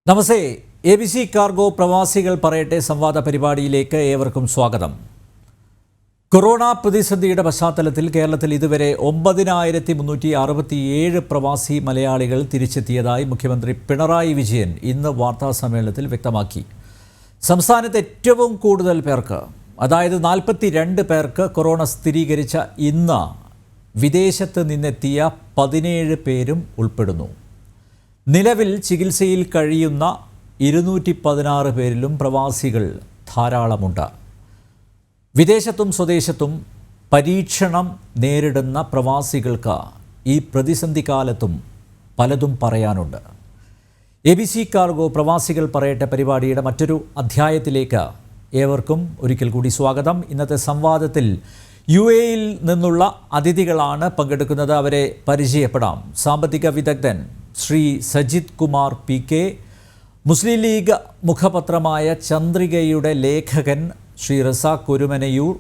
നമസ്തേ. ABC cargo പ്രവാസികൾ പറയട്ടെ സംവാദ പരിപാടിയിലേക്ക് ഏവർക്കും സ്വാഗതം. കൊറോണ പ്രതിസന്ധിയുടെ പശ്ചാത്തലത്തിൽ കേരളത്തിൽ ഇതുവരെ 9367 പ്രവാസി മലയാളികൾ തിരിച്ചെത്തിയതായി മുഖ്യമന്ത്രി പിണറായി വിജയൻ ഇന്ന് വാർത്താസമ്മേളനത്തിൽ വ്യക്തമാക്കി. സംസ്ഥാനത്ത് ഏറ്റവും കൂടുതൽ പേർക്ക്, അതായത് 42 പേർക്ക് കൊറോണ സ്ഥിരീകരിച്ച ഇന്ന് വിദേശത്ത് നിന്നെത്തിയ 17 പേരും ഉൾപ്പെടുന്നു. നിലവിൽ ചികിത്സയിൽ കഴിയുന്ന 216 പേരിലും പ്രവാസികൾ ധാരാളമുണ്ട്. വിദേശത്തും സ്വദേശത്തും പരീക്ഷണം നേരിടുന്ന പ്രവാസികൾക്ക് ഈ പ്രതിസന്ധി കാലത്തും പലതും പറയാനുണ്ട്. ABC കാർഗോ പ്രവാസികൾ പറയട്ടെ പരിപാടിയുടെ മറ്റൊരു അധ്യായത്തിലേക്ക് ഏവർക്കും ഒരിക്കൽ കൂടി സ്വാഗതം. ഇന്നത്തെ സംവാദത്തിൽ UAEയിൽ നിന്നുള്ള അതിഥികളാണ് പങ്കെടുക്കുന്നത്. അവരെ പരിചയപ്പെടാം. സാമ്പത്തിക വിദഗ്ധൻ ശ്രീ സജിത് കുമാർ PK, മുസ്ലിം ലീഗ് മുഖപത്രമായ ചന്ദ്രികയുടെ ലേഖകൻ ശ്രീ റസാഖ് കുരുമനയൂർ,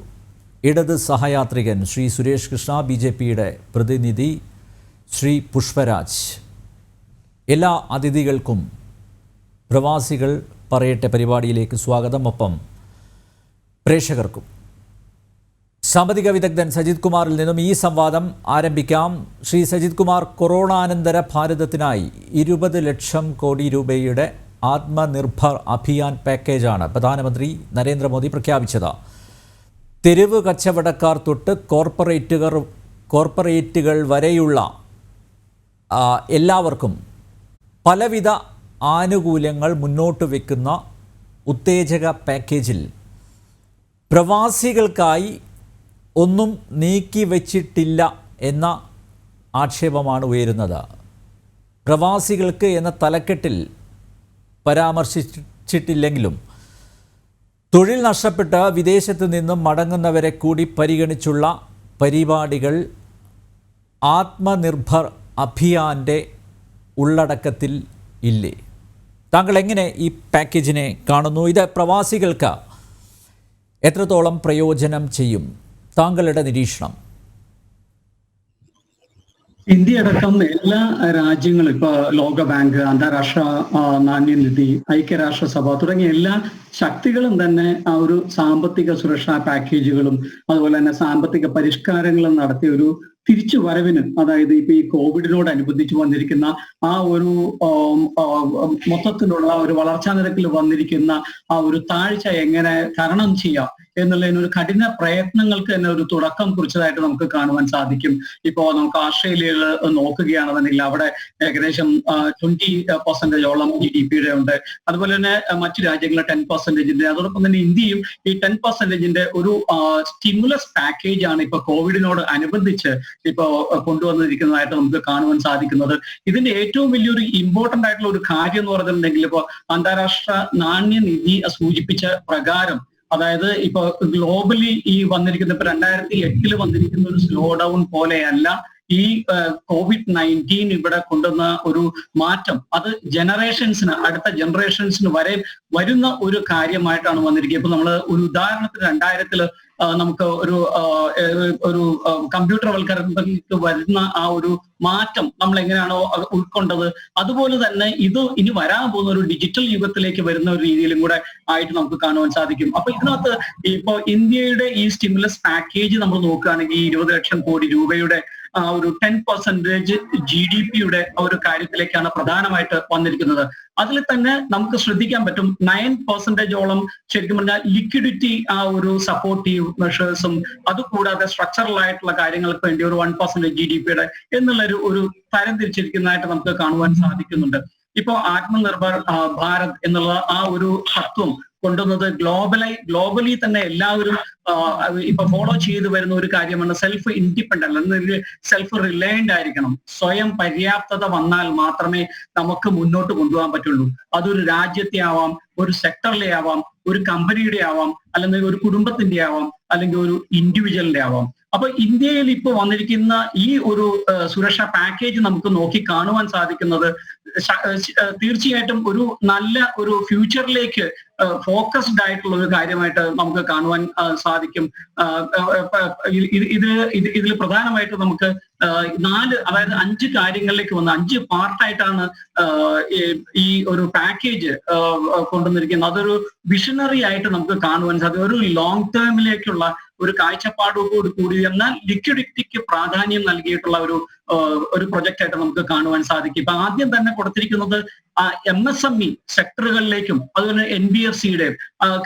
ഇടത് സഹയാത്രികൻ ശ്രീ സുരേഷ് കൃഷ്ണ, BJPയുടെ പ്രതിനിധി ശ്രീ പുഷ്പരാജ്. എല്ലാ അതിഥികൾക്കും പ്രവാസികൾ പറയട്ടെ പരിപാടിയിലേക്ക് സ്വാഗതം. ഒപ്പം പ്രേക്ഷകർക്കും. സാമ്പത്തിക വിദഗ്ധൻ സജിത് കുമാറിൽ നിന്നും ഈ സംവാദം ആരംഭിക്കാം. ശ്രീ സജിത് കുമാർ, കൊറോണാനന്തര ഭാരതത്തിനായി 20 ലക്ഷം കോടി രൂപയുടെ ആത്മനിർഭർ അഭിയാൻ പാക്കേജാണ് പ്രധാനമന്ത്രി നരേന്ദ്രമോദി പ്രഖ്യാപിച്ചത്. തെരുവ് കച്ചവടക്കാർ തൊട്ട് കോർപ്പറേറ്റുകൾ വരെയുള്ള എല്ലാവർക്കും പലവിധ ആനുകൂല്യങ്ങൾ മുന്നോട്ട് വയ്ക്കുന്ന ഉത്തേജക പാക്കേജിൽ പ്രവാസികൾക്കായി ഒന്നും നീക്കി വച്ചിട്ടില്ല എന്ന ആക്ഷേപമാണ് ഉയരുന്നത്. പ്രവാസികൾക്ക് എന്ന തലക്കെട്ടിൽ പരാമർശിച്ചിട്ടില്ലെങ്കിലും തൊഴിൽ നഷ്ടപ്പെട്ട് വിദേശത്ത് നിന്നും മടങ്ങുന്നവരെ കൂടി പരിഗണിച്ചുള്ള പരിപാടികൾ ആത്മനിർഭർ അഭിയാൻ്റെ ഉള്ളടക്കത്തിൽ ഇല്ലേ? താങ്കൾ എങ്ങനെ ഈ പാക്കേജിനെ കാണുന്നു? ഇത് പ്രവാസികൾക്ക് എത്രത്തോളം പ്രയോജനം ചെയ്യും? താങ്കളുടെ നിരീക്ഷണം. ഇന്ത്യയടക്കം എല്ലാ രാജ്യങ്ങളും, ഇപ്പൊ ലോകബാങ്ക്, അന്താരാഷ്ട്ര നാണ്യനിധി, ഐക്യരാഷ്ട്രസഭ തുടങ്ങിയ എല്ലാ ശക്തികളും തന്നെ ആ ഒരു സാമ്പത്തിക സുരക്ഷാ പാക്കേജുകളും അതുപോലെ തന്നെ സാമ്പത്തിക പരിഷ്കാരങ്ങളും നടത്തിയ ഒരു തിരിച്ചു വരവിന്, അതായത് ഇപ്പൊ ഈ കോവിഡിനോടനുബന്ധിച്ച് വന്നിരിക്കുന്ന ആ ഒരു മൊത്തത്തിലുള്ള ഒരു വളർച്ചാ നിരക്കിൽ വന്നിരിക്കുന്ന ആ ഒരു താഴ്ച എങ്ങനെ തരണം ചെയ്യാം എന്നുള്ളതിനൊരു കഠിന പ്രയത്നങ്ങൾക്ക് തന്നെ ഒരു തുടക്കം കുറിച്ചതായിട്ട് നമുക്ക് കാണുവാൻ സാധിക്കും. ഇപ്പോ നമുക്ക് ആസ്ട്രേലിയയിൽ നോക്കുകയാണെന്നുണ്ടെങ്കിൽ അവിടെ ഏകദേശം 20% GDP-യുടെ ഉണ്ട്. അതുപോലെ തന്നെ മറ്റു രാജ്യങ്ങളിൽ 10%. അതോടൊപ്പം തന്നെ ഇന്ത്യയും ഈ 10% ഒരു സ്റ്റിമുലസ് പാക്കേജ് ആണ് ഇപ്പൊ കോവിഡിനോട് അനുബന്ധിച്ച് ഇപ്പോ കൊണ്ടുവന്നിരിക്കുന്നതായിട്ട് നമുക്ക് കാണുവാൻ സാധിക്കുന്നത്. ഇതിന്റെ ഏറ്റവും വലിയൊരു ഇമ്പോർട്ടന്റ് ആയിട്ടുള്ള ഒരു കാര്യം എന്ന് പറഞ്ഞിട്ടുണ്ടെങ്കിൽ ഇപ്പോ അന്താരാഷ്ട്ര നാണ്യനിധി സൂചിപ്പിച്ച പ്രകാരം, അതായത് ഇപ്പൊ ഗ്ലോബലി ഈ വന്നിരിക്കുന്ന ഇപ്പൊ 2008 വന്നിരിക്കുന്ന ഒരു സ്ലോ ഡൗൺ പോലെയല്ല ഈ COVID-19 ഇവിടെ കൊണ്ടുവന്ന ഒരു മാറ്റം. അത് അടുത്ത ജനറേഷൻസിന് വരെ വരുന്ന ഒരു കാര്യമായിട്ടാണ് വന്നിരിക്കുന്നത്. ഇപ്പൊ നമ്മൾ ഒരു ഉദാഹരണത്തിന് 2000 നമുക്ക് ഒരു കമ്പ്യൂട്ടർവൽക്കരണത്തിലേക്ക് വരുന്ന ആ ഒരു മാറ്റം നമ്മൾ എങ്ങനെയാണോ ഉൾക്കൊണ്ടത്, അതുപോലെ തന്നെ ഇത് ഇനി വരാൻ പോകുന്ന ഒരു ഡിജിറ്റൽ യുഗത്തിലേക്ക് വരുന്ന ഒരു രീതിയിലും കൂടെ ആയിട്ട് നമുക്ക് കാണുവാൻ സാധിക്കും. അപ്പൊ ഇതിനകത്ത് ഇപ്പൊ ഇന്ത്യയുടെ ഈ സ്റ്റിമുലസ് പാക്കേജ് നമ്മൾ നോക്കുകയാണെങ്കിൽ 20 ലക്ഷം കോടി രൂപയുടെ ഒരു 10% GDP-യുടെ ഒരു കാര്യത്തിലേക്കാണ് പ്രധാനമായിട്ട് വന്നിരിക്കുന്നത്. അതിൽ തന്നെ നമുക്ക് ശ്രദ്ധിക്കാൻ പറ്റും 9% ശരിക്കും പറഞ്ഞാൽ ലിക്വിഡിറ്റി ആ ഒരു സപ്പോർട്ടീവ് മെഷേഴ്സും അതുകൂടാതെ സ്ട്രക്ചറൽ ആയിട്ടുള്ള കാര്യങ്ങൾക്ക് വേണ്ടി ഒരു 1% GDP-യുടെ എന്നുള്ള ഒരു തരം തിരിച്ചിരിക്കുന്നതായിട്ട് നമുക്ക് കാണുവാൻ സാധിക്കുന്നുണ്ട്. ഇപ്പോ ആത്മനിർഭർ ഭാരത് എന്നുള്ള ആ ഒരു തത്വം കൊണ്ടുവന്നത് ഗ്ലോബലി തന്നെ എല്ലാവരും ഇപ്പൊ ഫോളോ ചെയ്തു വരുന്ന ഒരു കാര്യമാണ് സെൽഫ് ഇൻഡിപെൻഡന്റ്, അല്ലെങ്കിൽ സെൽഫ് റിലയന്റ് ആയിരിക്കണം. സ്വയം പര്യാപ്തത വന്നാൽ മാത്രമേ നമുക്ക് മുന്നോട്ട് കൊണ്ടുപോകാൻ പറ്റുള്ളൂ. അതൊരു രാജ്യത്തെ ആവാം, ഒരു സെക്ടറിലെ ആവാം, ഒരു കമ്പനിയുടെ ആവാം, അല്ലെങ്കിൽ ഒരു കുടുംബത്തിന്റെ ആവാം, അല്ലെങ്കിൽ ഒരു ഇൻഡിവിജ്വലിന്റെ ആവാം. അപ്പൊ ഇന്ത്യയിൽ ഇപ്പൊ വന്നിരിക്കുന്ന ഈ ഒരു സുരക്ഷാ പാക്കേജ് നമുക്ക് നോക്കി കാണുവാൻ സാധിക്കുന്നത് തീർച്ചയായിട്ടും ഒരു നല്ല ഒരു ഫ്യൂച്ചറിലേക്ക് ഫോക്കസ്ഡ് ആയിട്ടുള്ള ഒരു കാര്യമായിട്ട് നമുക്ക് കാണുവാൻ സാധിക്കും. ഇതിൽ പ്രധാനമായിട്ട് നമുക്ക് അതായത് 5 കാര്യങ്ങളിലേക്ക് വന്ന് 5 പാർട്ടായിട്ടാണ് ഈ ഒരു പാക്കേജ് കൊണ്ടുവന്നിരിക്കുന്നത്. അതൊരു വിഷണറി ആയിട്ട് നമുക്ക് കാണുവാൻ സാധിക്കും. ഒരു ലോങ് ടേമിലേക്കുള്ള ഒരു കാഴ്ചപ്പാടോട് കൂടി എന്നാൽ ലിക്വിഡിറ്റിക്ക് പ്രാധാന്യം നൽകിയിട്ടുള്ള ഒരു പ്രൊജക്റ്റ് ആയിട്ട് നമുക്ക് കാണുവാൻ സാധിക്കും. ഇപ്പൊ ആദ്യം തന്നെ കൊടുത്തിരിക്കുന്നത് MSME സെക്ടറുകളിലേക്കും അതുപോലെ NBFCയുടെ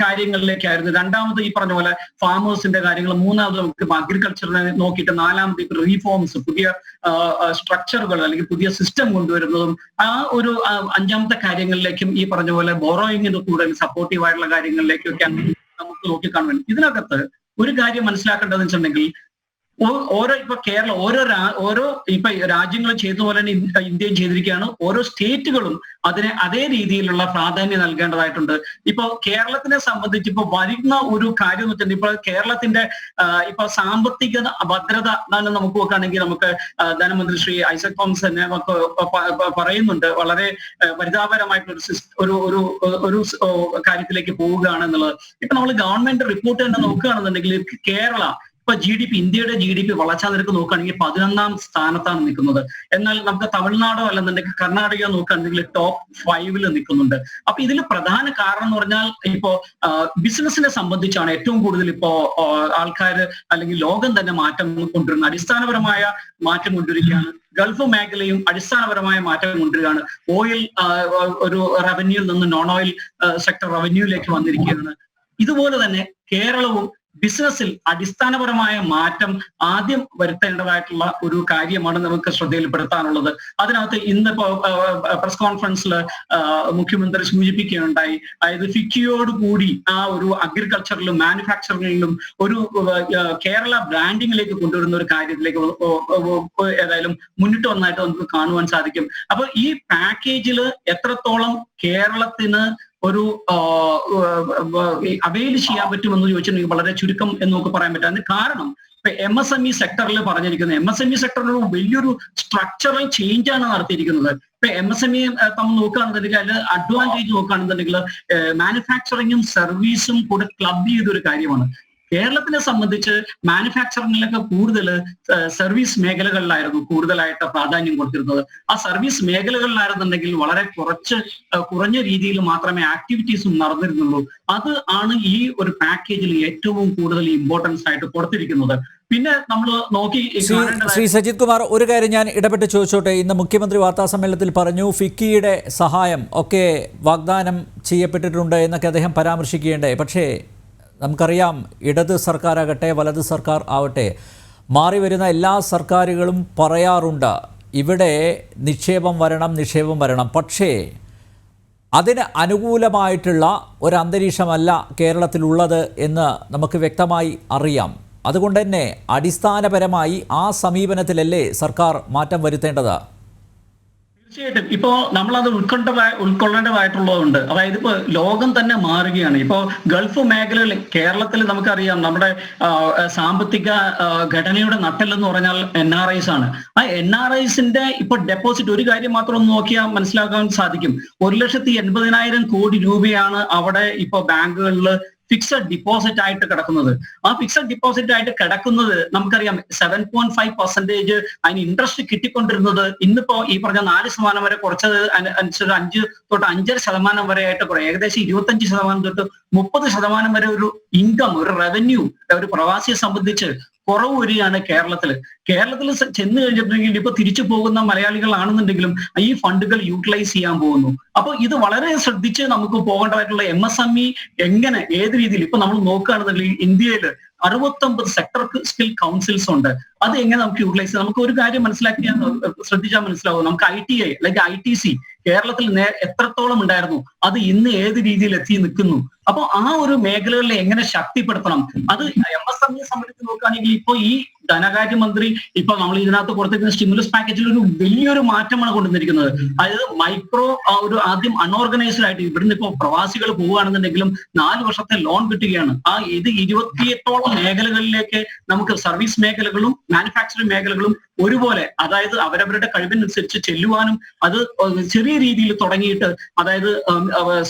കാര്യങ്ങളിലേക്കായിരുന്നു. രണ്ടാമത് ഈ പറഞ്ഞ പോലെ ഫാമേഴ്സിന്റെ കാര്യങ്ങൾ, മൂന്നാമത് നമുക്ക് അഗ്രികൾച്ചറിനെ നോക്കിയിട്ട്, നാലാമത് ഇപ്പൊ റീഫോംസ്, പുതിയ സ്ട്രക്ചറുകൾ അല്ലെങ്കിൽ പുതിയ സിസ്റ്റം കൊണ്ടുവരുന്നതും, ഒരു അഞ്ചാമത്തെ കാര്യങ്ങളിലേക്കും ഈ പറഞ്ഞ പോലെ ബോറോയിങ്ങിന് കൂടെ സപ്പോർട്ടീവ് ആയിട്ടുള്ള കാര്യങ്ങളിലേക്കൊക്കെയാണ് നമുക്ക് നോക്കിക്കാണുവാൻ. ഇതിനകത്ത് ഒരു കാര്യം മനസ്സിലാക്കേണ്ടതെന്ന് വെച്ചിട്ടുണ്ടെങ്കിൽ, ഓരോ ഇപ്പൊ കേരളം ഓരോ ഇപ്പൊ രാജ്യങ്ങൾ ചെയ്ത പോലെ തന്നെ ഇന്ത്യയും ചെയ്തിരിക്കുകയാണ്. ഓരോ സ്റ്റേറ്റുകളും അതിനെ അതേ രീതിയിലുള്ള പ്രാധാന്യം നൽകേണ്ടതായിട്ടുണ്ട്. ഇപ്പൊ കേരളത്തിനെ സംബന്ധിച്ച് ഇപ്പൊ വരുന്ന ഒരു കാര്യം എന്ന് വെച്ചാൽ, ഇപ്പൊ കേരളത്തിന്റെ ഇപ്പൊ സാമ്പത്തിക ഭദ്രത തന്നെ നമുക്ക് നോക്കുകയാണെങ്കിൽ, നമുക്ക് ധനമന്ത്രി ശ്രീ ഐസക് തോമസ് തന്നെ പറയുന്നുണ്ട്, വളരെ പരിതാപകരമായിട്ടുള്ള ഒരു കാര്യത്തിലേക്ക് പോവുകയാണെന്നുള്ളത്. ഇപ്പൊ നമ്മൾ ഗവൺമെന്റ് റിപ്പോർട്ട് തന്നെ നോക്കുകയാണെന്നുണ്ടെങ്കിൽ, കേരള ഇപ്പൊ ഇന്ത്യയുടെ GDP വളർച്ചാ നിരക്ക് നോക്കുകയാണെങ്കിൽ 11ാം സ്ഥാനത്താണ് നിൽക്കുന്നത്. എന്നാൽ നമുക്ക് തമിഴ്നാടോ അല്ലെന്നുണ്ടെങ്കിൽ കർണാടകയോ നോക്കുകയാണെങ്കിൽ ടോപ്പ് 5ൽ നിൽക്കുന്നുണ്ട്. അപ്പൊ ഇതിൽ പ്രധാന കാരണം എന്ന് പറഞ്ഞാൽ, ഇപ്പോ ബിസിനസിനെ സംബന്ധിച്ചാണ് ഏറ്റവും കൂടുതൽ ഇപ്പോ ആൾക്കാർ അല്ലെങ്കിൽ ലോകം തന്നെ മാറ്റം കൊണ്ടുവരുന്നത്. അടിസ്ഥാനപരമായ മാറ്റം കൊണ്ടുവരികയാണ്. ഗൾഫ് മേഖലയും അടിസ്ഥാനപരമായ മാറ്റം കൊണ്ടുവരികയാണ്. ഓയിൽ ഒരു റവന്യൂയിൽ നിന്ന് നോൺ ഓയിൽ സെക്ടർ റവന്യൂയിലേക്ക് വന്നിരിക്കുകയാണ്. ഇതുപോലെ തന്നെ കേരളവും ബിസിനസ്സിൽ അടിസ്ഥാനപരമായ മാറ്റം ആദ്യം വരുത്തേണ്ടതായിട്ടുള്ള ഒരു കാര്യമാണ് നമുക്ക് ശ്രദ്ധയിൽപ്പെടുത്താനുള്ളത്. അതിനകത്ത് ഇന്നിപ്പോ പ്രസ് കോൺഫറൻസിൽ മുഖ്യമന്ത്രി സൂചിപ്പിക്കുകയുണ്ടായി, അതായത് ഫിക്കിയോട് കൂടി ഒരു അഗ്രികൾച്ചറിലും മാനുഫാക്ചറിംഗിലും ഒരു കേരള ബ്രാൻഡിങ്ങിലേക്ക് കൊണ്ടുവരുന്ന ഒരു കാര്യത്തിലേക്ക് ഏതായാലും മുന്നിട്ട് വന്നായിട്ട് നമുക്ക് കാണുവാൻ സാധിക്കും. അപ്പൊ ഈ പാക്കേജിൽ എത്രത്തോളം കേരളത്തിന് ഒരു അവെയിൽ ചെയ്യാൻ പറ്റുമെന്ന് ചോദിച്ചിട്ടുണ്ടെങ്കിൽ വളരെ ചുരുക്കം എന്ന് നമുക്ക് പറയാൻ പറ്റും. അതിന് കാരണം ഇപ്പൊ MSME സെക്ടറിൽ പറഞ്ഞിരിക്കുന്നത്, MSME സെക്ടറിൽ വലിയൊരു സ്ട്രക്ചറൽ ചേഞ്ച് ആണ് നടത്തിയിരിക്കുന്നത്. ഇപ്പൊ MSME നമ്മൾ നോക്കുകയാണെന്നുണ്ടെങ്കിൽ, അതിൽ അഡ്വാൻറ്റേജ് നോക്കുകയാണെന്നുണ്ടെങ്കിൽ മാനുഫാക്ചറിങ്ങും സർവീസും കൂടെ ക്ലബ് ചെയ്തൊരു കാര്യമാണ്. കേരളത്തിനെ സംബന്ധിച്ച് മാനുഫാക്ചറിങ്ങിലൊക്കെ കൂടുതൽ സർവീസ് മേഖലകളിലായിരുന്നു കൂടുതലായിട്ട് പ്രാധാന്യം കൊടുത്തിരുന്നത്. ആ സർവീസ് മേഖലകളിലായിരുന്നുണ്ടെങ്കിൽ വളരെ കുറഞ്ഞ രീതിയിൽ മാത്രമേ ആക്ടിവിറ്റീസും നടന്നിരുന്നുള്ളൂ. അത് ആണ് ഈ ഒരു പാക്കേജിൽ ഏറ്റവും കൂടുതൽ ഇമ്പോർട്ടൻസ് ആയിട്ട് കൊടുത്തിരിക്കുന്നത്. പിന്നെ നമ്മൾ നോക്കി ശ്രീ സജിത് കുമാർ, ഒരു കാര്യം ഞാൻ ഇടപെട്ട് ചോദിച്ചോട്ടെ. ഇന്ന് മുഖ്യമന്ത്രി വാർത്താ സമ്മേളനത്തിൽ പറഞ്ഞു ഫിക്കിയുടെ സഹായം ഒക്കെ വാഗ്ദാനം ചെയ്യപ്പെട്ടിട്ടുണ്ട് എന്നൊക്കെ അദ്ദേഹം പരാമർശിക്കുകയുണ്ടായി. പക്ഷേ നമുക്കറിയാം, ഇടത് സർക്കാരാകട്ടെ വലത് സർക്കാർ ആവട്ടെ, മാറി വരുന്ന എല്ലാ സർക്കാരുകളും പറയാറുണ്ട് ഇവിടെ നിക്ഷേപം വരണം. പക്ഷേ അതിന് അനുകൂലമായിട്ടുള്ള ഒരു അന്തരീക്ഷമല്ല കേരളത്തിലുള്ളത് എന്ന് നമുക്ക് വ്യക്തമായി അറിയാം. അതുകൊണ്ട് തന്നെ അടിസ്ഥാനപരമായി ആ സമീപനത്തിലല്ലേ സർക്കാർ മാറ്റം വരുത്തേണ്ടത്? തീർച്ചയായിട്ടും ഇപ്പോ നമ്മളത് ഉൾക്കൊള്ളേണ്ടതായിട്ടുള്ളതുണ്ട്. അതായത് ഇപ്പൊ ലോകം തന്നെ മാറുകയാണ്. ഇപ്പോ ഗൾഫ് മേഖലകളിൽ, കേരളത്തിൽ നമുക്കറിയാം നമ്മുടെ സാമ്പത്തിക ഘടനയുടെ നട്ടെല്ലെന്ന് പറഞ്ഞാൽ NRIs ആണ്. ആ NRIസിന്റെ ഇപ്പൊ ഡെപ്പോസിറ്റ്, ഒരു കാര്യം മാത്രം ഒന്ന് നോക്കിയാൽ മനസ്സിലാക്കാൻ സാധിക്കും. 1,80,000 കോടി രൂപയാണ് അവിടെ ഇപ്പൊ ബാങ്കുകളിൽ ഫിക്സഡ് ഡിപ്പോസിറ്റ് ആയിട്ട് കിടക്കുന്നത്. ആ ഫിക്സഡ് ഡിപ്പോസിറ്റ് ആയിട്ട് കിടക്കുന്നത് നമുക്കറിയാം 7.5% അതിന് ഇൻട്രസ്റ്റ് കിട്ടിക്കൊണ്ടിരുന്നത് ഇന്നിപ്പോ ഈ പറഞ്ഞ 4% വരെ കുറച്ചത് അനുസരിച്ച് 5 തൊട്ട് 5.5% വരെ ആയിട്ട് ഏകദേശം 25% തൊട്ട് 30% വരെ ഒരു ഇൻകം, ഒരു റവന്യൂ ഒരു പ്രവാസിയെ സംബന്ധിച്ച് കുറവ് വരികയാണ് കേരളത്തിൽ ചെന്ന് കഴിഞ്ഞിട്ടുണ്ടെങ്കിൽ ഇപ്പൊ തിരിച്ചു പോകുന്ന മലയാളികളാണെന്നുണ്ടെങ്കിലും ഈ ഫണ്ടുകൾ യൂട്ടിലൈസ് ചെയ്യാൻ പോകുന്നു. അപ്പൊ ഇത് വളരെ ശ്രദ്ധിച്ച് നമുക്ക് പോകേണ്ടതായിട്ടുള്ള MSME എങ്ങനെ ഏത് രീതിയിൽ ഇപ്പൊ നമ്മൾ നോക്കുകയാണെന്നുണ്ടെങ്കിൽ ഇന്ത്യയിൽ 69 സെക്ടർ സ്കിൽ കൗൺസിൽസ് ഉണ്ട്. അത് എങ്ങനെ നമുക്ക് യൂട്ടിലൈസ് ചെയ്യാം? നമുക്ക് ഒരു കാര്യം ശ്രദ്ധിച്ചാൽ മനസ്സിലാവും. നമുക്ക് ITI അല്ലെങ്കിൽ ITC കേരളത്തിൽ എത്രത്തോളം ഉണ്ടായിരുന്നു, അത് ഇന്ന് ഏത് രീതിയിൽ എത്തി നിൽക്കുന്നു. അപ്പൊ ആ ഒരു മേഖലകളിൽ എങ്ങനെ ശക്തിപ്പെടുത്തണം, അത് MSME സംബന്ധിച്ച് നോക്കുകയാണെങ്കിൽ ഇപ്പൊ ഈ ധനകാര്യമന്ത്രി ഇപ്പൊ നമ്മൾ ഇതിനകത്ത് കൊടുത്തിരിക്കുന്ന സ്റ്റിമുലസ് പാക്കേജിൽ ഒരു വലിയൊരു മാറ്റമാണ് കൊണ്ടുവന്നിരിക്കുന്നത്. അതായത് മൈക്രോ ഒരു ആദ്യം അൺഓർഗനൈസ്ഡ് ആയിട്ട് ഇവിടുന്ന് ഇപ്പൊ പ്രവാസികൾ പോവുകയാണെന്നുണ്ടെങ്കിലും 4 വർഷത്തെ ലോൺ കിട്ടുകയാണ്. ഇത് 28ഓളം മേഖലകളിലേക്ക് നമുക്ക് സർവീസ് മേഖലകളും മാനുഫാക്ചറിംഗ് മേഖലകളും ഒരുപോലെ, അതായത് അവരവരുടെ കഴിവിനനുസരിച്ച് ചെല്ലുവാനും, അത് ചെറിയ രീതിയിൽ തുടങ്ങിയിട്ട് അതായത്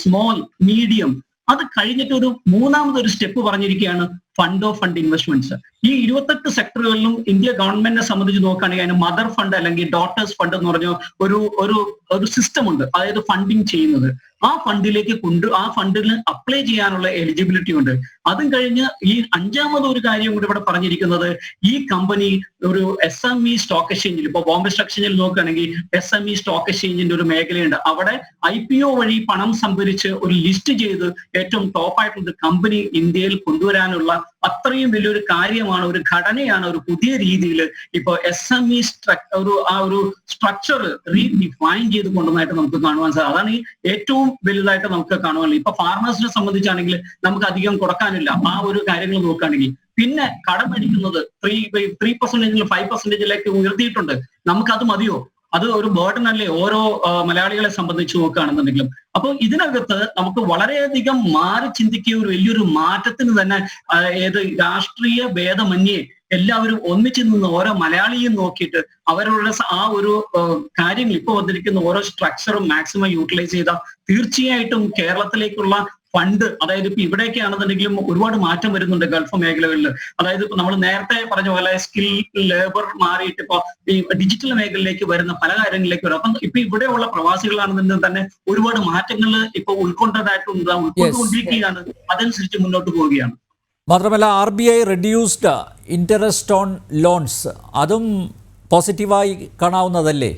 സ്മോൾ മീഡിയം, അത് കഴിഞ്ഞിട്ട് ഒരു മൂന്നാമതൊരു സ്റ്റെപ്പ് പറഞ്ഞിരിക്കുകയാണ് ഫണ്ട് ഓഫ് ഫണ്ട് ഇൻവെസ്റ്റ്മെന്റ്സ്. ഈ 28 സെക്ടറുകളിലും ഇന്ത്യ ഗവൺമെന്റിനെ സംബന്ധിച്ച് നോക്കുകയാണെങ്കിൽ അതിന് മദർ ഫണ്ട് അല്ലെങ്കിൽ ഡോട്ടേഴ്സ് ഫണ്ട് എന്ന് പറഞ്ഞ ഒരു ഒരു ഒരു സിസ്റ്റം ഉണ്ട്. അതായത് ഫണ്ടിങ് ചെയ്യുന്നത് ആ ഫണ്ടിലേക്ക് ആ ഫണ്ടിന് അപ്ലൈ ചെയ്യാനുള്ള എലിജിബിലിറ്റി ഉണ്ട്. അതും കഴിഞ്ഞ് ഈ അഞ്ചാമത് ഒരു കാര്യം കൂടി ഇവിടെ പറഞ്ഞിരിക്കുന്നത്, ഈ കമ്പനി ഒരു SME സ്റ്റോക്ക് എക്സ്ചേഞ്ചിൽ, ഇപ്പൊ ബോംബെ സ്റ്റോക്ക് എക്സ്ചേഞ്ചിൽ നോക്കുകയാണെങ്കിൽ SME സ്റ്റോക്ക് എക്സ്ചേഞ്ചിന്റെ ഒരു മേഖലയുണ്ട്. അവിടെ IPO വഴി പണം സംഭരിച്ച് ഒരു ലിസ്റ്റ് ചെയ്ത് ഏറ്റവും ടോപ്പായിട്ടുള്ള കമ്പനി ഇന്ത്യയിൽ കൊണ്ടുവരാനുള്ള അത്രയും വലിയൊരു കാര്യമാണ്, ഒരു ഘടനയാണ്, ഒരു പുതിയ രീതിയിൽ ഇപ്പൊ SME ഒരു സ്ട്രക്ചർ റീഡിഫൈൻ ചെയ്ത് കൊണ്ടുവന്നായിട്ട് നമുക്ക് കാണുവാൻ സാധിക്കും. അതാണ് ഈ ഏറ്റവും വലുതായിട്ട് നമുക്ക് കാണുവാനുള്ളത്. ഇപ്പൊ ഫാർമേഴ്സിനെ സംബന്ധിച്ചാണെങ്കിൽ നമുക്ക് അധികം കൊടുക്കാനില്ല ആ ഒരു കാര്യങ്ങൾ നോക്കുകയാണെങ്കിൽ. പിന്നെ കടമടിക്കുന്നത് 3% 5% ഉയർത്തിയിട്ടുണ്ട്. നമുക്കത് മതിയോ? അത് ഒരു ബേർഡൻ അല്ലേ ഓരോ മലയാളികളെ സംബന്ധിച്ച് നോക്കുകയാണെന്നുണ്ടെങ്കിലും. അപ്പോൾ ഇതിനകത്ത് നമുക്ക് വളരെയധികം മാറി ചിന്തിക്കുക, ഒരു വലിയൊരു മാറ്റത്തിന് തന്നെ ഏത് രാഷ്ട്രീയ ഭേദമന്യേ എല്ലാവരും ഒന്നിച്ചു നിന്ന് ഓരോ മലയാളിയും നോക്കിയിട്ട് അവരുടെ ആ ഒരു കാര്യങ്ങൾ ഇപ്പൊ വന്നിരിക്കുന്ന ഓരോ സ്ട്രക്ചറും മാക്സിമം യൂട്ടിലൈസ് ചെയ്താൽ തീർച്ചയായിട്ടും കേരളത്തിലേക്കുള്ള ഫണ്ട്, അതായത് ഇപ്പൊ ഇവിടെയൊക്കെയാണെന്നുണ്ടെങ്കിലും ഒരുപാട് മാറ്റം വരുന്നുണ്ട് ഗൾഫ് മേഖലകളിൽ. അതായത് ഇപ്പൊ നമ്മൾ നേരത്തെ പറഞ്ഞ പോലെ സ്കിൽ ലേബർ മാറിയിട്ട് ഇപ്പൊ ഈ ഡിജിറ്റൽ മേഖലയിലേക്ക് വരുന്ന പല കാര്യങ്ങളിലേക്ക് വരും. അപ്പം ഇപ്പൊ ഇവിടെയുള്ള പ്രവാസികളാണെന്നുണ്ടെങ്കിൽ തന്നെ ഒരുപാട് മാറ്റങ്ങൾ ഇപ്പൊ ഉൾക്കൊണ്ടിരിക്കുകയാണ്. അതനുസരിച്ച് മുന്നോട്ട് പോവുകയാണ്. മാത്രമല്ല RBI reduced interest on loans, അതും പോസിറ്റീവായി കാണാവുന്നതല്ലേ?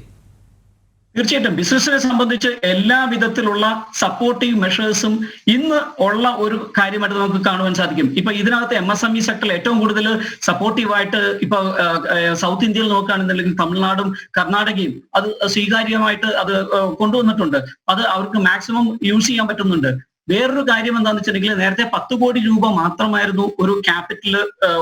തീർച്ചയായിട്ടും ബിസിനസിനെ സംബന്ധിച്ച് എല്ലാ വിധത്തിലുള്ള സപ്പോർട്ടീവ് മെഷേഴ്സും ഇന്ന് ഉള്ള ഒരു കാര്യമായിട്ട് നമുക്ക് കാണുവാൻ സാധിക്കും. ഇപ്പൊ ഇതിനകത്ത് MSME സെക്ടറിൽ ഏറ്റവും കൂടുതൽ സപ്പോർട്ടീവായിട്ട് ഇപ്പൊ സൗത്ത് ഇന്ത്യയിൽ നോക്കുകയാണെന്നുണ്ടെങ്കിൽ തമിഴ്നാടും കർണാടകയും അത് സ്വീകാര്യമായിട്ട് അത് കൊണ്ടുവന്നിട്ടുണ്ട്. അത് അവർക്ക് മാക്സിമം യൂസ് ചെയ്യാൻ പറ്റുന്നുണ്ട്. വേറൊരു കാര്യം എന്താണെന്ന് വെച്ചിട്ടുണ്ടെങ്കിൽ നേരത്തെ 10 കോടി രൂപ മാത്രമായിരുന്നു ഒരു ക്യാപിറ്റൽ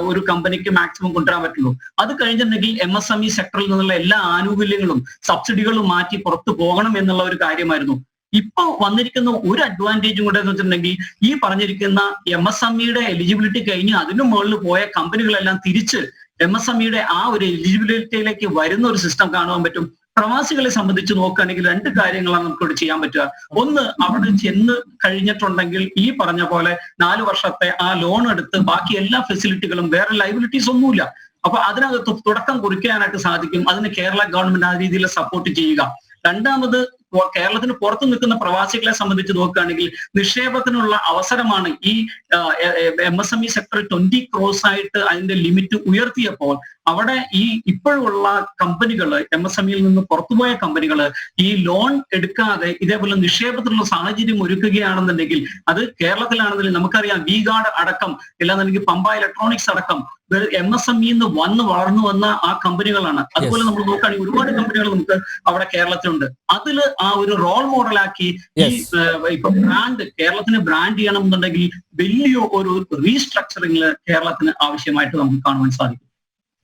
ഒരു കമ്പനിക്ക് മാക്സിമം കൊണ്ടുവരാൻ പറ്റുള്ളൂ. അത് കഴിഞ്ഞിട്ടുണ്ടെങ്കിൽ MSME സെക്ടറിൽ നിന്നുള്ള എല്ലാ ആനുകൂല്യങ്ങളും സബ്സിഡികളും മാറ്റി പുറത്തു പോകണം എന്നുള്ള ഒരു കാര്യമായിരുന്നു. ഇപ്പൊ വന്നിരിക്കുന്ന ഒരു അഡ്വാൻറ്റേജും കൂടെ എന്ന് വെച്ചിട്ടുണ്ടെങ്കിൽ ഈ പറഞ്ഞിരിക്കുന്ന MSMEയുടെ എലിജിബിലിറ്റി കഴിഞ്ഞ് അതിനു മുകളിൽ പോയ കമ്പനികളെല്ലാം തിരിച്ച് MSMEയുടെ ആ ഒരു എലിജിബിലിറ്റിയിലേക്ക് വരുന്ന ഒരു സിസ്റ്റം കാണുവാൻ പറ്റും. പ്രവാസികളെ സംബന്ധിച്ച് നോക്കുകയാണെങ്കിൽ 2 കാര്യങ്ങളാണ് നമുക്കിവിടെ ചെയ്യാൻ പറ്റുക. ഒന്ന്, അവിടെ ചെന്ന് കഴിഞ്ഞിട്ടുണ്ടെങ്കിൽ ഈ പറഞ്ഞ പോലെ 4 വർഷത്തെ ആ ലോൺ എടുത്ത് ബാക്കി എല്ലാ ഫെസിലിറ്റികളും, വേറെ ലൈബിലിറ്റീസ് ഒന്നുമില്ല. അപ്പൊ അതിനകത്ത് തുടക്കം കുറിക്കാനായിട്ട് സാധിക്കും. അതിന് കേരള ഗവൺമെന്റ് ആ രീതിയിൽ സപ്പോർട്ട് ചെയ്യുക. രണ്ടാമത്, കേരളത്തിന് പുറത്തു നിൽക്കുന്ന പ്രവാസികളെ സംബന്ധിച്ച് നോക്കുകയാണെങ്കിൽ നിക്ഷേപത്തിനുള്ള അവസരമാണ്. ഈ MSME സെക്ടറിൽ 20 crores ആയിട്ട് അതിന്റെ ലിമിറ്റ് ഉയർത്തിയപ്പോൾ അവിടെ ഈ ഇപ്പോഴുള്ള കമ്പനികൾ, MSMEയിൽ നിന്ന് പുറത്തുപോയ കമ്പനികൾ ഈ ലോൺ എടുക്കാതെ ഇതേപോലെ നിക്ഷേപത്തിനുള്ള സാഹചര്യം ഒരുക്കുകയാണെന്നുണ്ടെങ്കിൽ അത് കേരളത്തിലാണെന്നുണ്ടെങ്കിൽ നമുക്കറിയാം V-Guard അടക്കം, ഇല്ലാന്നുണ്ടെങ്കിൽ പമ്പ ഇലക്ട്രോണിക്സ് അടക്കം MSME വളർന്നു വന്ന ആ കമ്പനികളാണ്. അതുപോലെ നമ്മൾ നോക്കുകയാണെങ്കിൽ ഒരുപാട് കമ്പനികൾ നമുക്ക് അവിടെ കേരളത്തിലുണ്ട്. അതിൽ ആ ഒരു റോൾ മോഡലാക്കി ഈ ഇപ്പൊ ബ്രാൻഡ്, കേരളത്തിന് ബ്രാൻഡ് ചെയ്യണം എന്നുണ്ടെങ്കിൽ വലിയ ഒരു റീസ്ട്രക്ചറിംഗ് കേരളത്തിന് ആവശ്യമായിട്ട് നമുക്ക് കാണുവാൻ സാധിക്കും.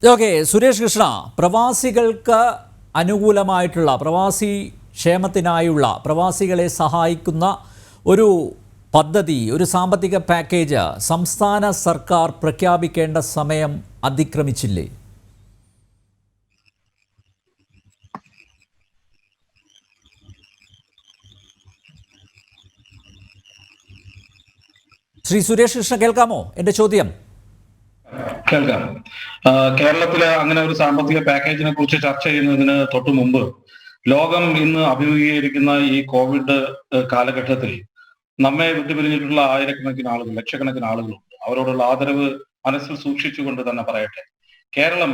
ഓക്കെ, സുരേഷ് കൃഷ്ണ, പ്രവാസികൾക്ക് അനുകൂലമായിട്ടുള്ള, പ്രവാസി ക്ഷേമത്തിനായുള്ള, പ്രവാസികളെ സഹായിക്കുന്ന ഒരു പദ്ധതി, ഒരു സാമ്പത്തിക പാക്കേജ് സംസ്ഥാന സർക്കാർ പ്രഖ്യാപിക്കേണ്ട സമയം അതിക്രമിച്ചില്ലേ? ശ്രീ സുരേഷ് കൃഷ്ണ, കേൾക്കാമോ എൻ്റെ ചോദ്യം? കേൾക്കാം. കേരളത്തിലെ അങ്ങനെ ഒരു സാമ്പത്തിക പാക്കേജിനെ കുറിച്ച് ചർച്ച ചെയ്യുന്നതിന് തൊട്ടു മുമ്പ് ലോകം ഇന്ന് അഭിമുഖീകരിക്കുന്ന ഈ കോവിഡ് കാലഘട്ടത്തിൽ നമ്മെ വിട്ടുപിരിഞ്ഞിട്ടുള്ള ആയിരക്കണക്കിന് ആളുകൾ, ലക്ഷക്കണക്കിന് ആളുകളുണ്ട്. അവരോടുള്ള ആദരവ് മനസ്സിൽ സൂക്ഷിച്ചുകൊണ്ട് തന്നെ പറയട്ടെ, കേരളം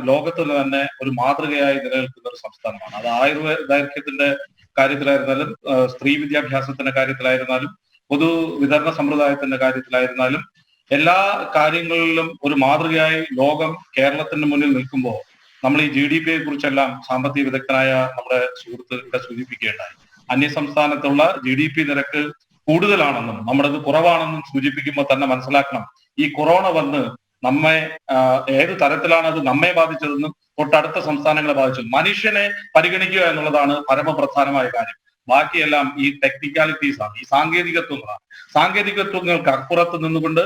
ലോകത്തിൽ തന്നെ ഒരു മാതൃകയായി നിലനിൽക്കുന്ന ഒരു സംസ്ഥാനമാണ്. അത് ആയുർദൈർഘ്യത്തിന്റെ കാര്യത്തിലായിരുന്നാലും, സ്ത്രീ വിദ്യാഭ്യാസത്തിന്റെ കാര്യത്തിലായിരുന്നാലും, പൊതു വിതരണ സമ്പ്രദായത്തിന്റെ കാര്യത്തിലായിരുന്നാലും, എല്ലാ കാര്യങ്ങളിലും ഒരു മാതൃകയായി ലോകം കേരളത്തിന് മുന്നിൽ നിൽക്കുമ്പോൾ നമ്മൾ ഈ GDP കുറിച്ചെല്ലാം സാമ്പത്തിക വിദഗ്ധനായ നമ്മുടെ സുഹൃത്ത് ഇവിടെ സൂചിപ്പിക്കുകയുണ്ടായി. അന്യസംസ്ഥാനത്തുള്ള GDP നിരക്ക് കൂടുതലാണെന്നും നമ്മുടേത് കുറവാണെന്നും സൂചിപ്പിക്കുമ്പോൾ തന്നെ മനസ്സിലാക്കണം, ഈ കൊറോണ വന്ന് നമ്മെ ഏത് തരത്തിലാണ് അത് നമ്മെ ബാധിച്ചതെന്നും തൊട്ടടുത്ത സംസ്ഥാനങ്ങളെ ബാധിച്ചത്. മനുഷ്യനെ പരിഗണിക്കുക എന്നുള്ളതാണ് പരമപ്രധാനമായ കാര്യം. ബാക്കിയെല്ലാം ഈ ടെക്നിക്കാലിറ്റീസ് ആണ്, ഈ സാങ്കേതികത്വങ്ങളാണ്. സാങ്കേതികത്വങ്ങൾക്ക് അപ്പുറത്ത് നിന്നുകൊണ്ട്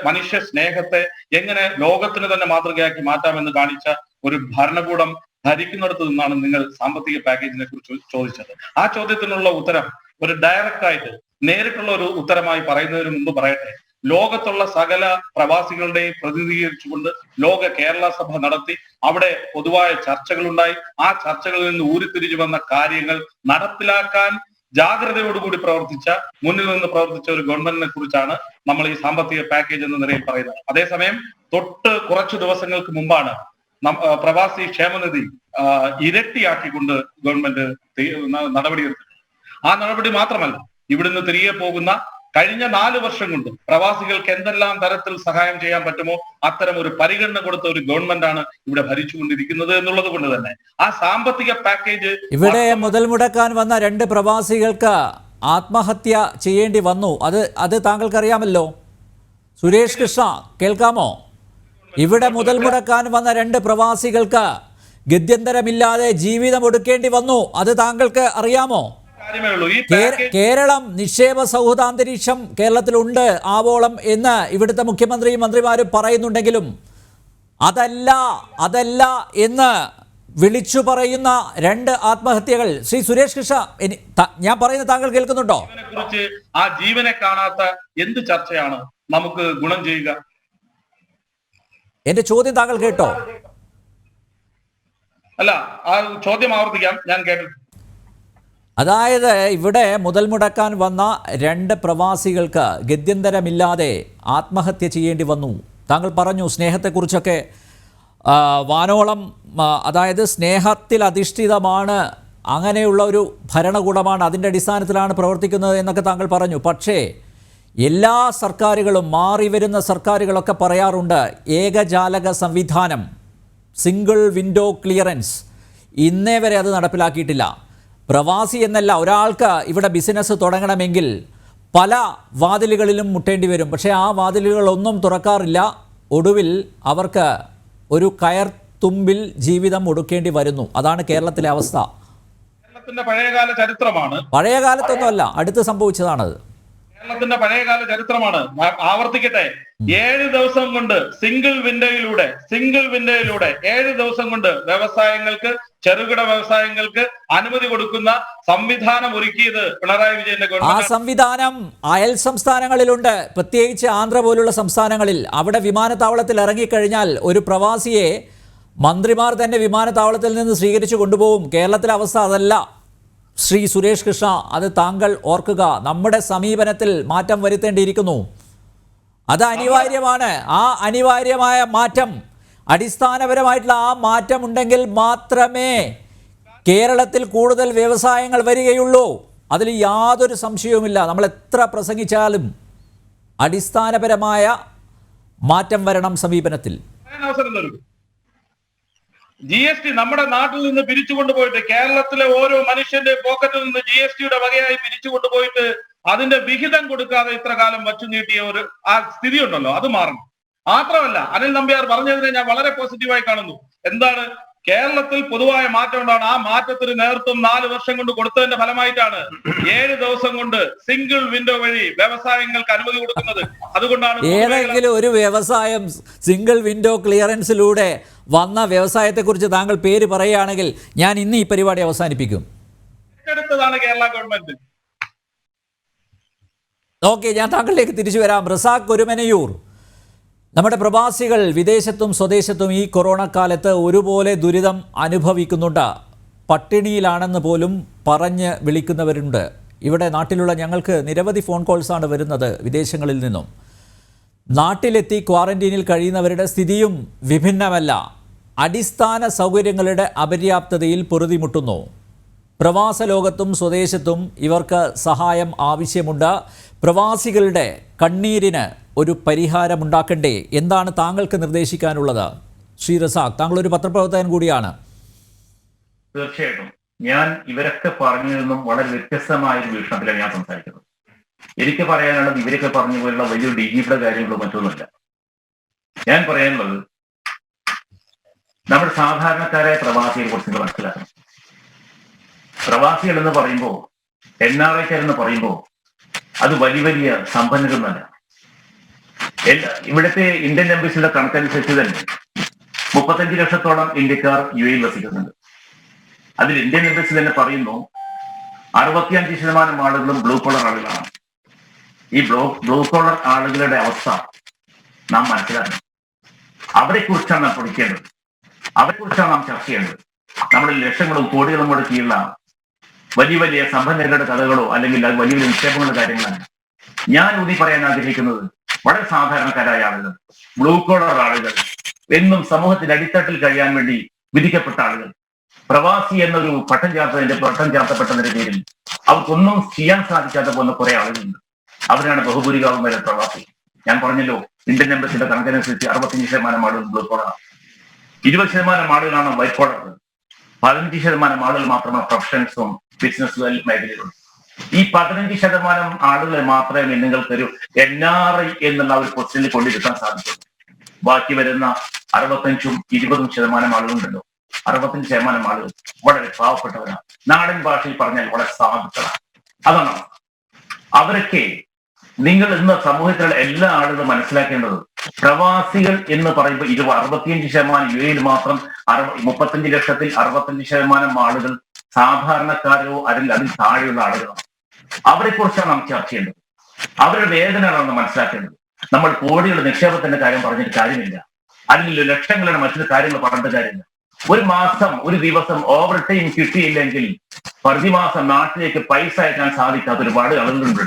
മനുഷ്യ സ്നേഹത്തെ എങ്ങനെ ലോകത്തിന് തന്നെ മാതൃകയാക്കി മാറ്റാമെന്ന് കാണിച്ച ഒരു ഭരണകൂടം ഭരിക്കുന്നിടത്ത് നിന്നാണ് നിങ്ങൾ സാമ്പത്തിക പാക്കേജിനെ കുറിച്ച് ചോദിച്ചത്. ആ ചോദ്യത്തിനുള്ള ഉത്തരം ഒരു ഡയറക്റ്റ് ആയിട്ട് നേരിട്ടുള്ള ഒരു ഉത്തരമായി പറയുന്നതിന് മുമ്പ് പറയട്ടെ, ലോകത്തുള്ള സകല പ്രവാസികളുടെയും പ്രതിനിധീകരിച്ചുകൊണ്ട് ലോക കേരള സഭ നടത്തി. അവിടെ പൊതുവായ ചർച്ചകളുണ്ടായി. ആ ചർച്ചകളിൽ നിന്ന് ഊരിത്തിരിഞ്ഞു വന്ന കാര്യങ്ങൾ നടപ്പിലാക്കാൻ ജാഗ്രതയോടുകൂടി മുന്നിൽ നിന്ന് പ്രവർത്തിച്ച ഒരു ഗവൺമെന്റിനെ കുറിച്ചാണ് നമ്മൾ ഈ സാമ്പത്തിക പാക്കേജ് എന്ന നിലയിൽ പറയുന്നത്. അതേസമയം തൊട്ട് കുറച്ചു ദിവസങ്ങൾക്ക് മുമ്പാണ് പ്രവാസി ക്ഷേമനിധി ഇരട്ടിയാക്കിക്കൊണ്ട് ഗവൺമെന്റ് നടപടിയെടുത്തത്. ആ നടപടി മാത്രമല്ല, ഇവിടുന്ന് തിരികെ പോകുന്ന കഴിഞ്ഞ 4 വർഷം കൊണ്ട് പ്രവാസികൾക്ക് എന്തെല്ലാം തരത്തിൽ സഹായം ചെയ്യാൻ പറ്റുമോ അത്തരം ഒരു പരിഗണന കൊടുത്ത ഒരു ഗവൺമെന്റാണ് ഇവിടെ ഭരിച്ചുകൊണ്ടിരിക്കുന്നത് എന്നുള്ളത് കൊണ്ട് തന്നെ ആ സാമ്പത്തിക പാക്കേജ് ഇവിടെ മുതൽ മുടക്കാൻ വന്ന 2 പ്രവാസികൾക്ക് ആത്മഹത്യ ചെയ്യേണ്ടി വന്നു. അത് താങ്കൾക്കറിയാമല്ലോ. സുരേഷ് കൃഷ്ണ കേൾക്കാമോ? ഇവിടെ മുതൽ മുടക്കാൻ വന്ന 2 പ്രവാസികൾക്ക് ഗത്യന്തരമില്ലാതെ ജീവിതം ഒടുക്കേണ്ടി വന്നു. അത് താങ്കൾക്ക് അറിയാമോ? കേരളം നിക്ഷേപ സൗഹൃദാന്തരീക്ഷം കേരളത്തിലുണ്ട് ആവോളം എന്ന് ഇവിടുത്തെ മുഖ്യമന്ത്രിയും മന്ത്രിമാരും പറയുന്നുണ്ടെങ്കിലും അതല്ല എന്ന് വിളിച്ചു പറയുന്ന 2 ആത്മഹത്യകൾ. ശ്രീ സുരേഷ് കൃഷ്ണ, ഞാൻ പറയുന്നത് താങ്കൾ കേൾക്കുന്നുണ്ടോ? കുറിച്ച് ആ ജീവനെ കാണാത്ത എന്ത് ചർച്ചയാണ് നമുക്ക് ഗുണം ചെയ്യുക? എന്റെ ചോദ്യം താങ്കൾ കേട്ടോ? അല്ല, ആ ചോദ്യം ആവർത്തിക്കാം, ഞാൻ കേട്ടു. അതായത് ഇവിടെ മുതൽ മുടക്കാൻ വന്ന 2 പ്രവാസികൾക്ക് ഗത്യന്തരമില്ലാതെ ആത്മഹത്യ ചെയ്യേണ്ടി വന്നു. താങ്കൾ പറഞ്ഞു സ്നേഹത്തെക്കുറിച്ചൊക്കെ വാനോളം, അതായത് സ്നേഹത്തിൽ അധിഷ്ഠിതമാണ്, അങ്ങനെയുള്ള ഒരു ഭരണകൂടമാണ്, അതിൻ്റെ അടിസ്ഥാനത്തിലാണ് പ്രവർത്തിക്കുന്നത് എന്നൊക്കെ താങ്കൾ പറഞ്ഞു. പക്ഷേ എല്ലാ സർക്കാരുകളും, മാറി വരുന്ന സർക്കാരുകളൊക്കെ പറയാറുണ്ട് ഏകജാലക സംവിധാനം, സിംഗിൾ വിൻഡോ ക്ലിയറൻസ്. ഇന്നേ വരെ അത് നടപ്പിലാക്കിയിട്ടില്ല. പ്രവാസി എന്നല്ല, ഒരാൾക്ക് ഇവിടെ ബിസിനസ് തുടങ്ങണമെങ്കിൽ പല വാതിലുകളിലും മുട്ടേണ്ടി വരും. പക്ഷേ ആ വാതിലുകളൊന്നും തുറക്കാറില്ല. ഒടുവിൽ അവർക്ക് ഒരു കയർത്തുമ്പിൽ ജീവിതം ഒടുക്കേണ്ടി വരുന്നു. അതാണ് കേരളത്തിലെ അവസ്ഥ. കേരളത്തിന്റെ പഴയകാല ചരിത്രമാണ്. പഴയ കാലത്തൊന്നുമല്ല, അടുത്ത് സംഭവിച്ചതാണത്. കേരളത്തിന്റെ പഴയകാല ചരിത്രമാണ്. ആവർത്തിക്കട്ടെ, 7 ദിവസം കൊണ്ട് സിംഗിൾ വിൻഡോയിലൂടെ 7 ദിവസം കൊണ്ട് വ്യവസായങ്ങൾക്ക്, ചെറുകിട വ്യവസായങ്ങൾക്ക് അനുമതി കൊടുക്കുന്ന സംവിധാനം ഒരുക്കിയത് പിണറായി വിജയന്റെ ഗവൺമെന്റ്. ആ സംവിധാനം അയൽ സംസ്ഥാനങ്ങളിലുണ്ട്, പ്രത്യേകിച്ച് ആന്ധ്ര പോലുള്ള സംസ്ഥാനങ്ങളിൽ. അവിടെ വിമാനത്താവളത്തിൽ ഇറങ്ങിക്കഴിഞ്ഞാൽ ഒരു പ്രവാസിയെ മന്ത്രിമാർ തന്നെ വിമാനത്താവളത്തിൽ നിന്ന് സ്വീകരിച്ചു കൊണ്ടുപോകും. കേരളത്തിലെ അവസ്ഥ അതല്ല. ശ്രീ സുരേഷ് കൃഷ്ണ, അത് താങ്കൾ ഓർക്കുക. നമ്മുടെ സമീപനത്തിൽ മാറ്റം വരുത്തേണ്ടിയിരിക്കുന്നു. അത് അനിവാര്യമാണ്. ആ അനിവാര്യമായ മാറ്റം, അടിസ്ഥാനപരമായിട്ടുള്ള ആ മാറ്റം ഉണ്ടെങ്കിൽ മാത്രമേ കേരളത്തിൽ കൂടുതൽ വ്യവസായങ്ങൾ വരികയുള്ളൂ. അതിൽ യാതൊരു സംശയവുമില്ല. നമ്മൾ എത്ര പ്രസംഗിച്ചാലും അടിസ്ഥാനപരമായ മാറ്റം വരണം സമീപനത്തിൽ. GST നമ്മുടെ നാട്ടിൽ നിന്ന് പിരിച്ചുകൊണ്ടുപോയിട്ട്, കേരളത്തിലെ ഓരോ മനുഷ്യന്റെ പോക്കറ്റിൽ നിന്ന് GSTയുടെ വകയായി പിരിച്ചുകൊണ്ടുപോയിട്ട് അതിന്റെ വിഹിതം കൊടുക്കാതെ ഇത്ര കാലം വച്ചു നീട്ടിയ ആ സ്ഥിതി ഉണ്ടല്ലോ, അത് മാറണം. മാത്രമല്ല, അനിൽ നമ്പ്യാർ പറഞ്ഞതിനെ ഞാൻ വളരെ പോസിറ്റീവായി കാണുന്നു. എന്താണ്? കേരളത്തിൽ പൊതുവായ മാറ്റം ഉണ്ടാണ്. ആ മാറ്റത്തിന് നേതൃത്വം 4 വർഷം കൊണ്ട് കൊടുത്തതിന്റെ ഫലമായിട്ടാണ് 7 ദിവസം കൊണ്ട് സിംഗിൾ വിൻഡോ വഴി വ്യവസായങ്ങൾക്ക് അനുമതി കൊടുക്കുന്നത്. അതുകൊണ്ടാണ് ഏതെങ്കിലും ഒരു വ്യവസായം സിംഗിൾ വിൻഡോ ക്ലിയറൻസിലൂടെ വന്ന വ്യവസായത്തെക്കുറിച്ച് താങ്കൾ പേര് പറയുകയാണെങ്കിൽ ഞാൻ ഇന്ന് ഈ പരിപാടി അവസാനിപ്പിക്കും. ഏറ്റെടുത്തതാണ് കേരള ഗവൺമെന്റ്. ഓക്കെ, ഞാൻ താങ്കളിലേക്ക് തിരിച്ചു വരാം. റസാഖ് ഒരുമനയൂർ, നമ്മുടെ പ്രവാസികൾ വിദേശത്തും സ്വദേശത്തും ഈ കൊറോണ കാലത്ത് ഒരുപോലെ ദുരിതം അനുഭവിക്കുന്നുണ്ട്. പട്ടിണിയിലാണെന്ന് പോലും പറഞ്ഞ് വിളിക്കുന്നവരുണ്ട്. ഇവിടെ നാട്ടിലുള്ള ഞങ്ങൾക്ക് നിരവധി ഫോൺ കോൾസാണ് വരുന്നത് വിദേശങ്ങളിൽ നിന്നും. നാട്ടിലെത്തി ക്വാറന്റീനിൽ കഴിയുന്നവരുടെ സ്ഥിതിയും വിഭിന്നമല്ല. അടിസ്ഥാന സൗകര്യങ്ങളുടെ അപര്യാപ്തതയിൽ പൊറുതിമുട്ടുന്നു. പ്രവാസ ലോകത്തും സ്വദേശത്തും ഇവർക്ക് സഹായം ആവശ്യമുണ്ട്. പ്രവാസികളുടെ കണ്ണീരിന് ഒരു പരിഹാരമുണ്ടാക്കണ്ടേ? എന്താണ് താങ്കൾക്ക് നിർദ്ദേശിക്കാനുള്ളത്? ശ്രീ റസാഖ്, താങ്കൾ ഒരു പത്രപ്രവർത്തകൻ കൂടിയാണ്. തീർച്ചയായിട്ടും ഞാൻ ഇവരൊക്കെ പറഞ്ഞതിൽ നിന്നും വളരെ വ്യത്യസ്തമായ ഒരു വീക്ഷണത്തിലാണ് ഞാൻ സംസാരിക്കുന്നത്. എനിക്ക് പറയാനുള്ളത് ഇവരൊക്കെ പറഞ്ഞ പോലുള്ള വലിയ ഡിഗ്നിയുടെ കാര്യങ്ങളോ മറ്റൊന്നുമില്ല. ഞാൻ പറയാനുള്ളത് നമ്മുടെ സാധാരണക്കാരായ പ്രവാസികളെ കുറിച്ച് മനസ്സിലാക്കണം. പ്രവാസികൾ എന്ന് പറയുമ്പോൾ, NRIക്കാരെന്ന് പറയുമ്പോൾ അത് വലിയ വലിയ സമ്പന്നരൊന്നല്ല. ഇവിടുത്തെ ഇന്ത്യൻ എംബസിയുടെ കണക്കനുസരിച്ച് തന്നെ 35 ലക്ഷത്തോളം ഇന്ത്യക്കാർ UAE വസിക്കുന്നുണ്ട്. അതിൽ ഇന്ത്യൻ എംബസി തന്നെ പറയുന്നു 65% ആളുകളും ബ്ലൂ കോളർ ആളുകളാണ്. ഈ ബ്ലൂ കോളർ ആളുകളുടെ അവസ്ഥ നാം മനസ്സിലാക്കണം. അവരെക്കുറിച്ചാണ് നാം പഠിക്കേണ്ടത്, അവരെക്കുറിച്ചാണ് നാം ചർച്ച ചെയ്യേണ്ടത്. നമ്മുടെ ലക്ഷങ്ങളും കോടികളും മുടക്കിയുള്ള വലിയ വലിയ സമ്പന്നരുടെ കഥകളോ അല്ലെങ്കിൽ വലിയ വലിയ നിക്ഷേപങ്ങളുടെ കാര്യങ്ങളല്ല. ഞാൻ ഊന്നി പറയാൻ ആഗ്രഹിക്കുന്നത് വളരെ സാധാരണക്കാരായ ആളുകൾ, ബ്ലൂ കോളർ ആളുകൾ, എന്നും സമൂഹത്തിന്റെ അടിത്തട്ടിൽ കഴിയാൻ വേണ്ടി വിധിക്കപ്പെട്ട ആളുകൾ, പ്രവാസി എന്നൊരു പട്ടം ചാർത്തപ്പെട്ടതിന്റെ പേരിൽ അവർക്കൊന്നും ചെയ്യാൻ സാധിക്കാതെ പോകുന്ന കുറെ ആളുകളുണ്ട്. അവരാണ് ബഹുഭൂരിഭാഗം വരെ പ്രവാസി. ഞാൻ പറഞ്ഞല്ലോ, ഇന്ത്യൻ എംബസിയുടെ കണക്കനുസരിച്ച് 65% ആളുകൾ ബ്ലൂ കോളറാണ്, 20% ആളുകളാണ് വൈറ്റ് കോളർ, 15% ആളുകൾ മാത്രമാണ് പ്രൊഫഷണൽസും ബിസിനസ് മേഖലയിലുണ്ട്. ഈ 15% ആളുകളെ മാത്രമേ നിങ്ങൾക്കൊരു NRI എന്നുള്ള ഒരു പൊസിഷനിൽ കൊണ്ടിരുത്താൻ സാധിക്കുള്ളൂ. ബാക്കി വരുന്ന 65%, 20% ആളുകളുണ്ടല്ലോ, 65% ആളുകൾ വളരെ പാവപ്പെട്ടവരാണ്. നാടൻ ഭാഷയിൽ പറഞ്ഞാൽ വളരെ സാധുക്കളാണ്. അതാണ് അവരൊക്കെ നിങ്ങൾ ഇന്ന് സമൂഹത്തിലുള്ള എല്ലാ ആളുകളും മനസ്സിലാക്കേണ്ടത്. പ്രവാസികൾ എന്ന് പറയുമ്പോൾ 65% UAE മാത്രം 35 ലക്ഷത്തിൽ 65% ആളുകൾ സാധാരണക്കാരോ അല്ലെങ്കിൽ അതിൽ താഴെയുള്ള ആളുകളാണ്. അവരെ കുറിച്ചാണ് നാം ചർച്ച ചെയ്യേണ്ടത്. അവരുടെ വേദനയാണ് നമ്മൾ മനസ്സിലാക്കേണ്ടത്. നമ്മൾ കോടികളുടെ നിക്ഷേപത്തിന്റെ കാര്യം പറഞ്ഞിട്ട് കാര്യമില്ല, അല്ലെങ്കിൽ ലക്ഷങ്ങളുടെ മറ്റൊരു കാര്യങ്ങൾ പറഞ്ഞിട്ട് കാര്യമില്ല. ഒരു മാസം ഒരു ദിവസം ഓവർ ടൈം കിട്ടിയില്ലെങ്കിൽ പ്രതിമാസം നാട്ടിലേക്ക് പൈസ അയക്കാൻ സാധിക്കാത്ത ഒരുപാട് ആളുകളുണ്ട്.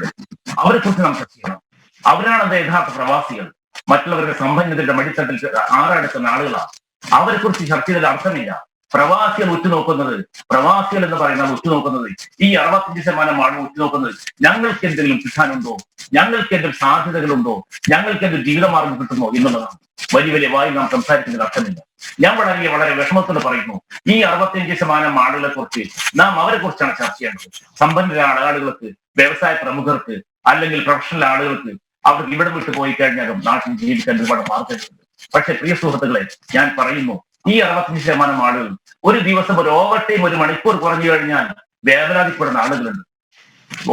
അവരെ കുറിച്ച് നാം ചർച്ച ചെയ്യണം. അവരാണ് യഥാർത്ഥ പ്രവാസികൾ. മറ്റുള്ളവരുടെ സമ്പന്നതയുടെ മടിത്തട്ടിൽ ആറാടുക്കുന്ന ആളുകളാണ്. അവരെ കുറിച്ച് ചർച്ച ചെയ്തതിൽ അർത്ഥമില്ല. പ്രവാസികൾ ഉറ്റുനോക്കുന്നത്, പ്രവാസികൾ എന്ന് പറയുന്നത് ഉറ്റുനോക്കുന്നത്, ഈ 65% ആളുകൾ ഉറ്റുനോക്കുന്നത് ഞങ്ങൾക്ക് എന്തെങ്കിലും കിട്ടാനുണ്ടോ, ഞങ്ങൾക്ക് എന്തെങ്കിലും സാധ്യതകളുണ്ടോ, ഞങ്ങൾക്ക് എന്തെങ്കിലും ജീവിതമാർഗം കിട്ടുമോ എന്നുള്ളതാണ്. വലിയ വലിയ വായി നാം സംസാരിക്കുന്നതിന് അർത്ഥമില്ല. ഞാൻ വളരെ വളരെ വിഷമത്തോട് പറയുന്നു, ഈ 65% ആളുകളെ കുറിച്ച് നാം അവരെ കുറിച്ചാണ് ചർച്ച ചെയ്യേണ്ടത്. സമ്പന്നരായ ആളുകൾക്ക്, വ്യവസായ പ്രമുഖർക്ക്, അല്ലെങ്കിൽ പ്രൊഫഷണൽ ആളുകൾക്ക് അവർ ഇവിടെ വിട്ടു പോയി കഴിഞ്ഞാലും നാട്ടിൽ ജീവിക്കാൻ ഒരുപാട് മാർഗങ്ങളുണ്ട്. പക്ഷെ പ്രിയ സുഹൃത്തുക്കളെ, ഞാൻ പറയുന്നു, ഈ 65% ആളുകൾ ഒരു ദിവസം ഒരു ഓവർ ടൈം 1 മണിക്കൂർ കുറഞ്ഞു കഴിഞ്ഞാൽ വേവലാതിപ്പെടുന്ന ആളുകളുണ്ട്.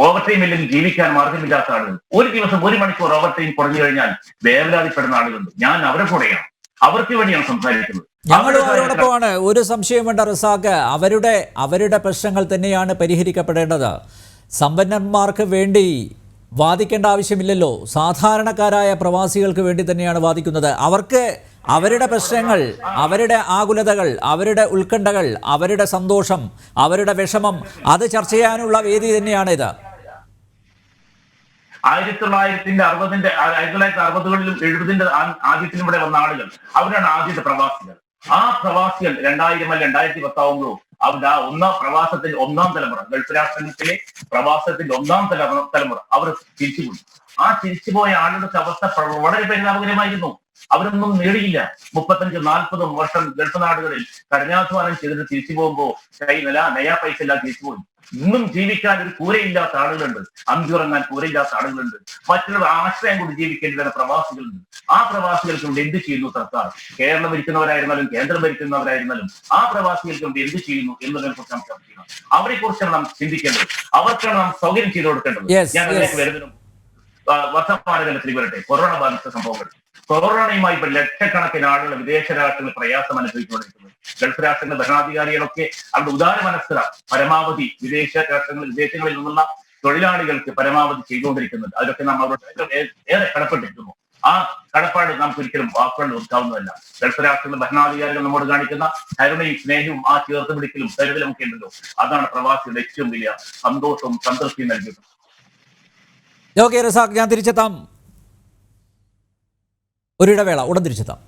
ഓവർ ടൈം ഇല്ലെങ്കിൽ ജീവിക്കാൻ മാർഗമില്ലാത്ത ആളുകൾ, ഒരു ദിവസം 1 മണിക്കൂർ ഓവർ ടൈം കുറഞ്ഞു കഴിഞ്ഞാൽ വേവലാതിപ്പെടുന്ന ആളുകളുണ്ട്. ഞാൻ അവരെ കൂടെയാണ്, അവർക്ക് വേണ്ടിയാണ് സംസാരിക്കുന്നത്. ഞങ്ങളും അവരോടൊപ്പമാണ്. ഒരു സംശയം വേണ്ട റസാഖ്, അവരുടെ പ്രശ്നങ്ങൾ തന്നെയാണ് പരിഹരിക്കപ്പെടേണ്ടത്. സമ്പന്നന്മാർക്ക് വേണ്ടി വാദിക്കേണ്ട ആവശ്യമില്ലല്ലോ. സാധാരണക്കാരായ പ്രവാസികൾക്ക് വേണ്ടി തന്നെയാണ് വാദിക്കുന്നത്. അവർക്ക് അവരുടെ പ്രശ്നങ്ങൾ, അവരുടെ ആകുലതകൾ, അവരുടെ ഉത്കണ്ഠകൾ, അവരുടെ സന്തോഷം, അവരുടെ വിഷമം, അത് ചർച്ച ചെയ്യാനുള്ള വേദി തന്നെയാണിത്. 1960-കളിലും 70-കളിലും ആദ്യത്തിലും ഇവിടെ വന്ന ആളുകൾ, അവരാണ് ആദ്യത്തെ പ്രവാസികൾ. ആ പ്രവാസികൾ 2000 അല്ലെങ്കിൽ 2010 ആവുമ്പോഴോ അവരുടെ ആ പ്രവാസത്തിന്റെ 1-ാം തലമുറ, ഗൾഫ് രാഷ്ട്രങ്ങളിലെ പ്രവാസത്തിന്റെ 1-ാം തലമുറ അവർ തിരിച്ചുപോയി. ആ തിരിച്ചുപോയ ആളുകളുടെ അവസ്ഥ വളരെ പരിതാപകരമായിരുന്നു. അവരൊന്നും നേടിയില്ല. 35-40 വർഷം ഗൾഫ് നാടുകളിൽ കഠിനാധ്വാനം ചെയ്തിട്ട് തിരിച്ചു പോകുമ്പോൾ നയാ പൈസ ഇല്ലാതെ തിരിച്ചുപോയി. ഇന്നും ജീവിക്കാൻ ഒരു കൂരയില്ലാത്ത ആളുകളുണ്ട്, അന്തിയുറങ്ങാൻ കൂരയില്ലാത്ത ആളുകളുണ്ട്, മറ്റുള്ള ആശ്രയം കൊണ്ട് ജീവിക്കേണ്ടി വരുന്ന പ്രവാസികളുണ്ട്. ആ പ്രവാസികൾക്ക് വേണ്ടി എന്ത് ചെയ്യുന്നു സർക്കാർ? കേരളം ഭരിക്കുന്നവരായിരുന്നാലും കേന്ദ്രം ഭരിക്കുന്നവരായിരുന്നാലും ആ പ്രവാസികൾക്ക് വേണ്ടി എന്ത് ചെയ്യുന്നു എന്നതിനെ കുറിച്ച് നാം ചർച്ച ചെയ്യണം. അവരെ കുറിച്ചാണ് നാം ചിന്തിക്കേണ്ടത്. അവർക്കാണ് നാം സൗകര്യം ചെയ്തു കൊടുക്കേണ്ടത്. ഞാൻ അതിലേക്ക് വരുന്നതിനും വർത്തമാനകാലത്തിൽ വരട്ടെ, കൊറോണ ബാധിച്ച സംഭവങ്ങൾ. കൊറോണയുമായി ഇപ്പൊ ലക്ഷക്കണക്കിന് ആളുകൾ വിദേശ രാഷ്ട്രങ്ങളിൽ പ്രയാസം അനുഭവിച്ചുകൊണ്ടിരിക്കുന്നത്. ഗൾഫ് രാഷ്ട്രങ്ങളിലെ ഭരണാധികാരികളൊക്കെ അവരുടെ ഉദാര മനസ്കത പരമാവധി വിദേശങ്ങളിൽ നിന്നുള്ള തൊഴിലാളികൾക്ക് പരമാവധി ചെയ്തുകൊണ്ടിരിക്കുന്നുണ്ട്. അതിലൊക്കെ നാം അവരോട് ഏറെ കടപ്പെട്ടിരിക്കുന്നു. ആ കടപ്പാട് നമുക്ക് ഒരിക്കലും വാക്കുകളിൽ ഒതുക്കാവുന്നതല്ല. ഗൾഫ് രാഷ്ട്രങ്ങളിലെ ഭരണാധികാരികൾ നമ്മോട് കാണിക്കുന്ന കരുണയും സ്നേഹവും ആ ചേർത്ത് പിടിക്കലും കരുതലും ഒക്കെ ഉണ്ടല്ലോ, അതാണ് പ്രവാസികളുടെ ഏറ്റവും വലിയ സന്തോഷവും സംതൃപ്തിയും നൽകിയത്. ഓക്കെ റസാഖ്, ഞാൻ തിരിച്ചെത്താം. ഒരിടവേള, ഉടൻ തിരിച്ചെത്താം.